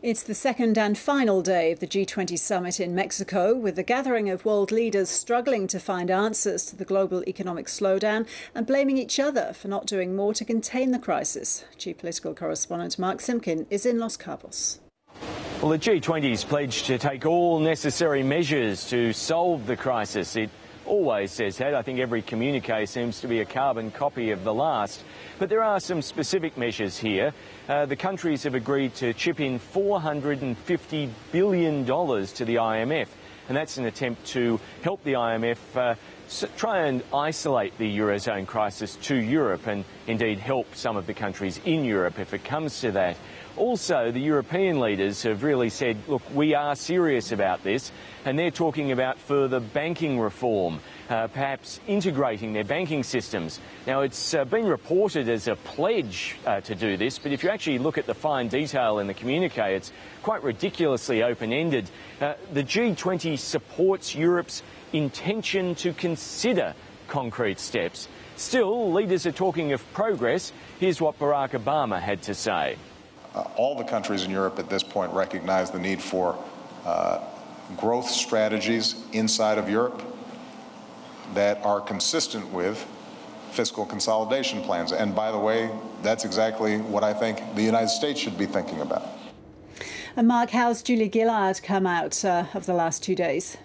It's the second and final day of the G20 summit in Mexico, with the gathering of world leaders struggling to find answers to the global economic slowdown and blaming each other for not doing more to contain the crisis. Chief Political Correspondent Mark Simkin is in Los Cabos. Well, the G20's pledged to take all necessary measures to solve the crisis. It always says that. I think every communique seems to be a carbon copy of the last. But there are some specific measures here. The countries have agreed to chip in $450 billion to the IMF. And that's an attempt to help the IMF try and isolate the eurozone crisis to Europe and indeed help some of the countries in Europe if it comes to that. Also, the European leaders have really said, look, we are serious about this, and they're talking about further banking reform, perhaps integrating their banking systems. Now, it's been reported as a pledge to do this, but if you actually look at the fine detail in the communique, it's quite ridiculously open-ended. The G20 supports Europe's intention to consider concrete steps. Still, leaders are talking of progress. Here's what Barack Obama had to say. All the countries in Europe at this point recognize the need for growth strategies inside of Europe that are consistent with fiscal consolidation plans. And by the way, that's exactly what I think the United States should be thinking about. And Mark, how's Julia Gillard come out of the last 2 days?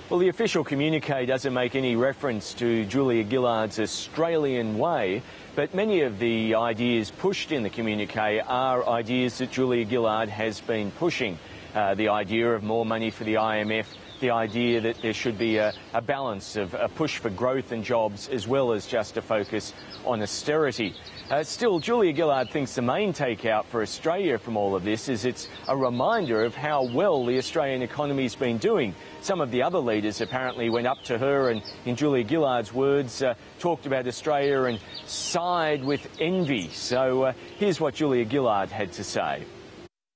Well, the official communique doesn't make any reference to Julia Gillard's Australian way, but many of the ideas pushed in the communique are ideas that Julia Gillard has been pushing. The idea of more money for the IMF, the idea that there should be a balance of a push for growth and jobs as well as just a focus on austerity. Still, Julia Gillard thinks the main takeout for Australia from all of this is it's a reminder of how well the Australian economy's been doing. Some of the other leaders apparently went up to her and, in Julia Gillard's words, talked about Australia and sighed with envy. So here's what Julia Gillard had to say.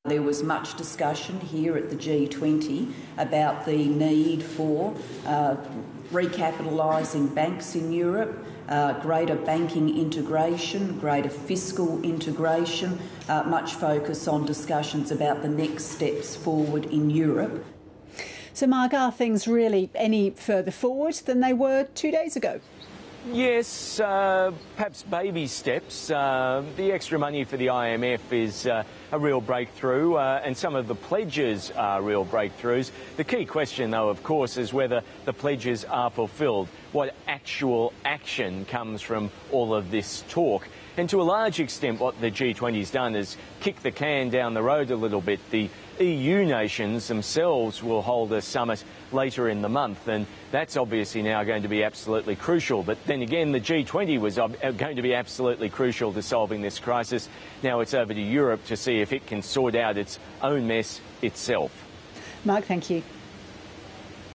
There was much discussion here at the G20 about the need for recapitalising banks in Europe, greater banking integration, greater fiscal integration, much focus on discussions about the next steps forward in Europe. So, Mark, are things really any further forward than they were 2 days ago? Yes, perhaps baby steps. The extra money for the IMF is a real breakthrough, and some of the pledges are real breakthroughs. The key question, though, of course, is whether the pledges are fulfilled. What actual action comes from all of this talk? And to a large extent, what the G20's done is kick the can down the road a little bit. The EU nations themselves will hold a summit later in the month, and that's obviously now going to be absolutely crucial. But then again, the G20 was going to be absolutely crucial to solving this crisis. Now it's over to Europe to see if it can sort out its own mess itself. Mark, thank you.